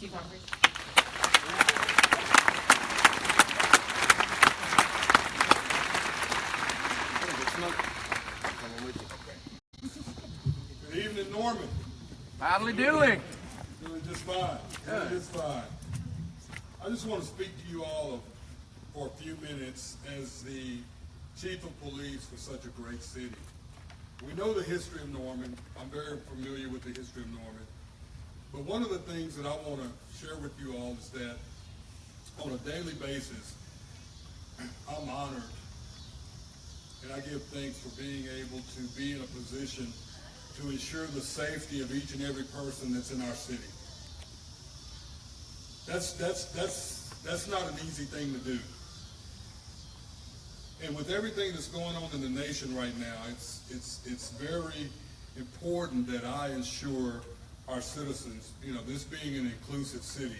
Chief Humphries. Good evening, Norman. How are we doing? Doing just fine. Doing just fine. I just want to speak to you all for a few minutes as the Chief of Police for such a great city. We know the history of Norman. I'm very familiar with the history of Norman. But one of the things that I want to share with you all is that on a daily basis, I'm honored and I give thanks for being able to be in a position to ensure the safety of each and every person that's in our city. That's not an easy thing to do. And with everything that's going on in the nation right now, it's very important that I ensure our citizens, this being an inclusive city,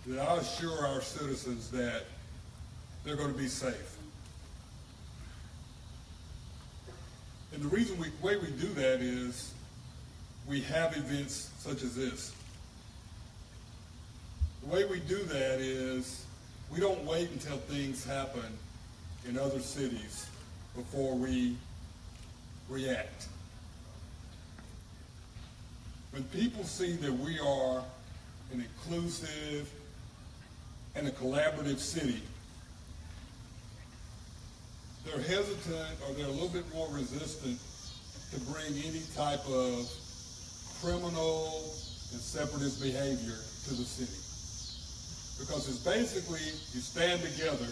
that I assure our citizens that they're going to be safe. And the way we do that is we have events such as this. The way we do that is we don't wait until things happen in other cities before we react. When people see that we are an inclusive and a collaborative city, they're hesitant or they're a little bit more resistant to bring any type of criminal and separatist behavior to the city. Because it's basically you stand together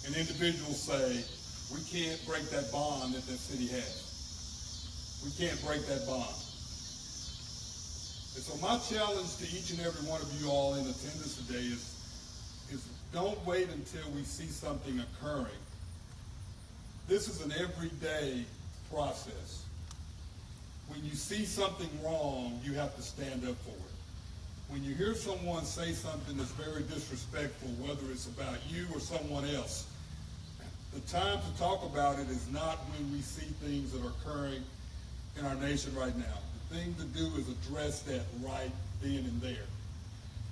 and individuals say, we can't break that bond that city has. We can't break that bond. And so my challenge to each and every one of you all in attendance today is don't wait until we see something occurring. This is an everyday process. When you see something wrong, you have to stand up for it. When you hear someone say something that's very disrespectful, whether it's about you or someone else, the time to talk about it is not when we see things that are occurring in our nation right now. The thing to do is address that right then and there.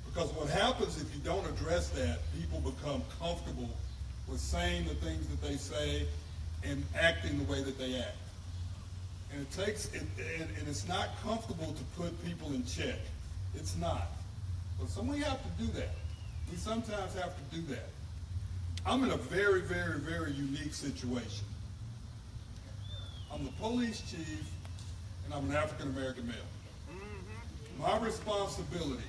Because what happens if you don't address that, people become comfortable with saying the things that they say and acting the way that they act. And it's not comfortable to put people in check. It's not. But we have to do that. We sometimes have to do that. I'm in a very, very, very unique situation. I'm the police chief, and I'm an African-American male. My responsibility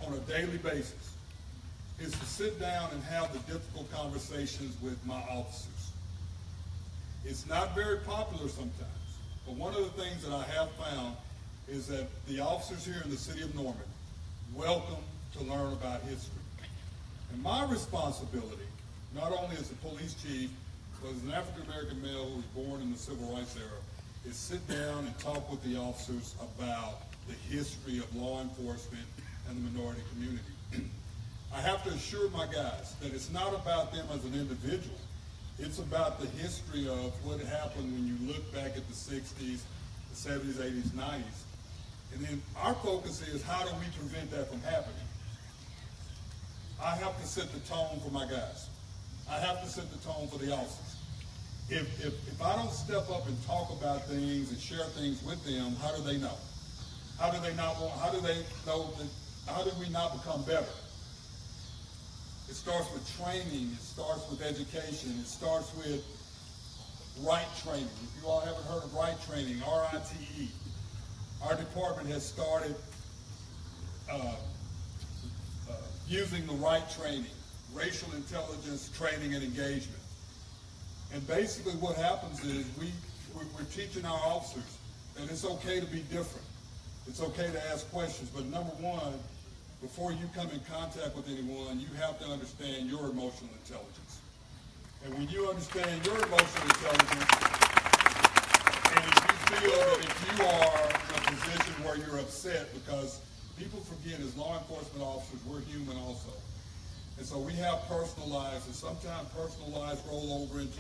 on a daily basis is to sit down and have the difficult conversations with my officers. It's not very popular sometimes, but one of the things that I have found is that the officers here in the city of Norman welcome to learn about history. And my responsibility, not only as a police chief, but as an African-American male who was born in the civil rights era, is sit down and talk with the officers about the history of law enforcement and the minority community. I have to assure my guys that it's not about them as an individual. It's about the history of what happened when you look back at the 60s, the 70s, 80s, 90s. And then our focus is how do we prevent that from happening? I have to set the tone for my guys. I have to set the tone for the officers. If I don't step up and talk about things and share things with them, how do they know? How do they not want, how do they know that, how do we not become better? It starts with training, it starts with education, it starts with right training. If you all haven't heard of right training, RITE, our department has started using the right training, racial intelligence training and engagement. And basically what happens is we're teaching our officers that it's okay to be different. It's okay to ask questions, but number one, before you come in contact with anyone, you have to understand your emotional intelligence. And when you understand your emotional intelligence, and if you feel that if you are in a position where you're upset, because people forget as law enforcement officers, we're human also. And so we have personal lives, and sometimes personal lives roll over into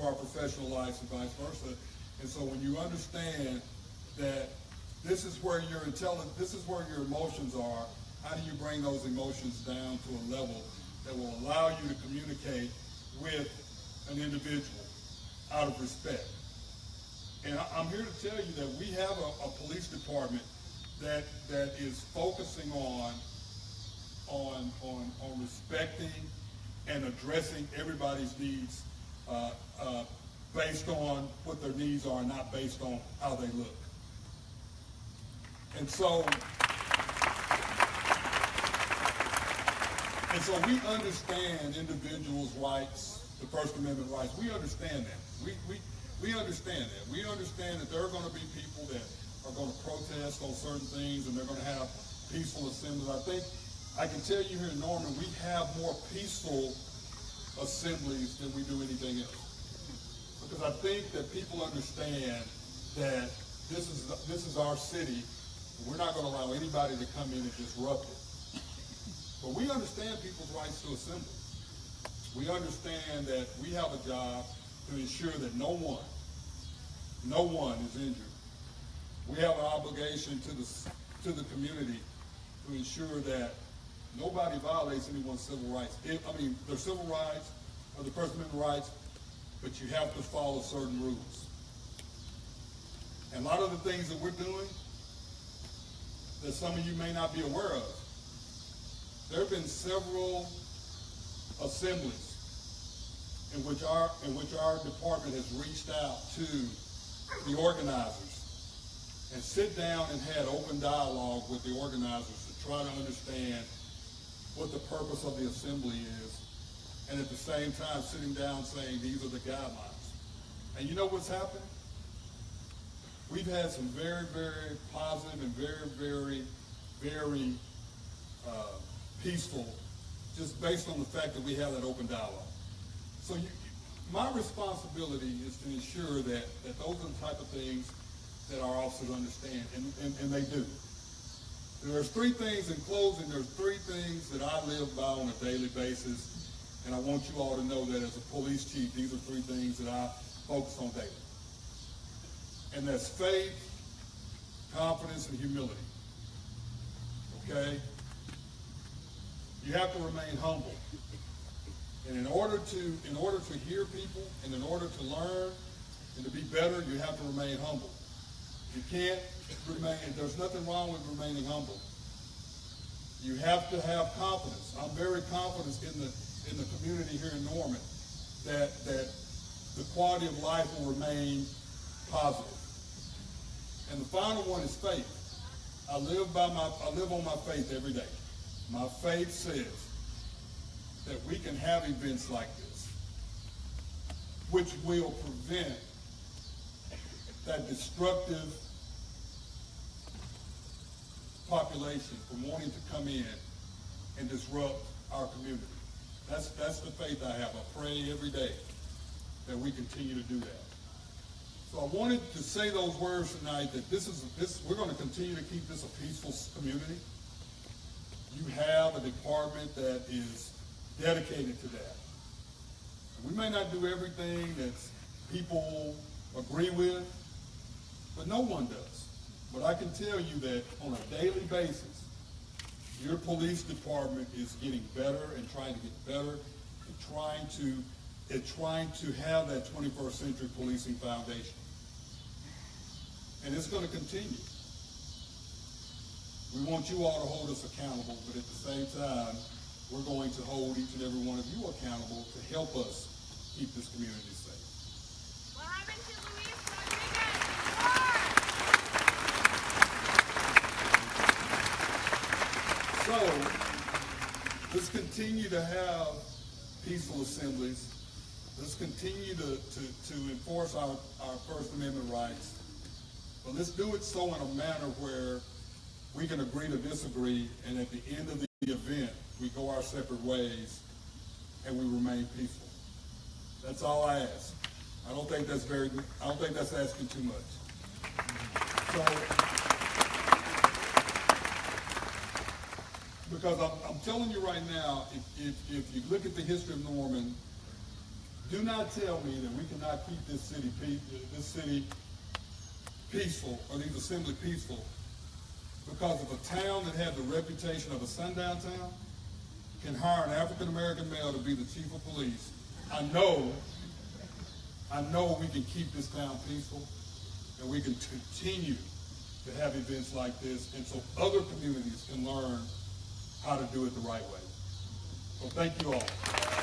our professional lives and vice versa. And so when you understand that This is where your this is where your emotions are. How do you bring those emotions down to a level that will allow you to communicate with an individual out of respect? And I'm here to tell you that we have a police department that is focusing on respecting and addressing everybody's needs based on what their needs are, not based on how they look. And so we understand individuals' rights, the First Amendment rights. We understand that. We understand that. We understand that there are going to be people that are going to protest on certain things and they're going to have peaceful assemblies. I think I can tell you here in Norman, we have more peaceful assemblies than we do anything else. Because I think that people understand that this is our city. We're not going to allow anybody to come in and disrupt it. But we understand people's rights to assemble. We understand that we have a job to ensure that no one is injured. We have an obligation to the community to ensure that nobody violates anyone's civil rights. Their civil rights or the First Amendment rights, but you have to follow certain rules. And a lot of the things that we're doing that some of you may not be aware of, there have been several assemblies in which our department has reached out to the organizers and sit down and had open dialogue with the organizers to try to understand what the purpose of the assembly is, and at the same time sitting down saying these are the guidelines. And you know what's happened? We've had some very, very positive and very, very, very peaceful, just based on the fact that we have that open dialogue. So my responsibility is to ensure that those are the type of things that our officers understand, and they do. There's three things in closing. There's three things that I live by on a daily basis, and I want you all to know that as a police chief, these are three things that I focus on daily. And that's faith, confidence, and humility. Okay? You have to remain humble. And in order to hear people and in order to learn and to be better, you have to remain humble. You can't remain, there's nothing wrong with remaining humble. You have to have confidence. I'm very confident in the community here in Norman that the quality of life will remain positive. And the final one is faith. I live on my faith every day. My faith says that we can have events like this, which will prevent that destructive population from wanting to come in and disrupt our community. That's the faith I have. I pray every day that we continue to do that. So I wanted to say those words tonight, that we're going to continue to keep this a peaceful community. You have a department that is dedicated to that. We may not do everything that people agree with, but no one does. But I can tell you that on a daily basis, your police department is getting better and trying to get better and trying to have that 21st century policing foundation. And it's going to continue. We want you all to hold us accountable, but at the same time, we're going to hold each and every one of you accountable to help us keep this community safe. What happened to Luis Rodriguez? So, let's continue to have peaceful assemblies. Let's continue to enforce our First Amendment rights. But let's do it so in a manner where we can agree to disagree, and at the end of the event, we go our separate ways and we remain peaceful. That's all I ask. I don't think that's asking too much. So, because I'm telling you right now, if you look at the history of Norman, do not tell me that we cannot keep this city peaceful, or these assembly peaceful, because if a town that had the reputation of a sundown town can hire an African-American male to be the chief of police, I know we can keep this town peaceful, and we can continue to have events like this, and so other communities can learn how to do it the right way. So thank you all.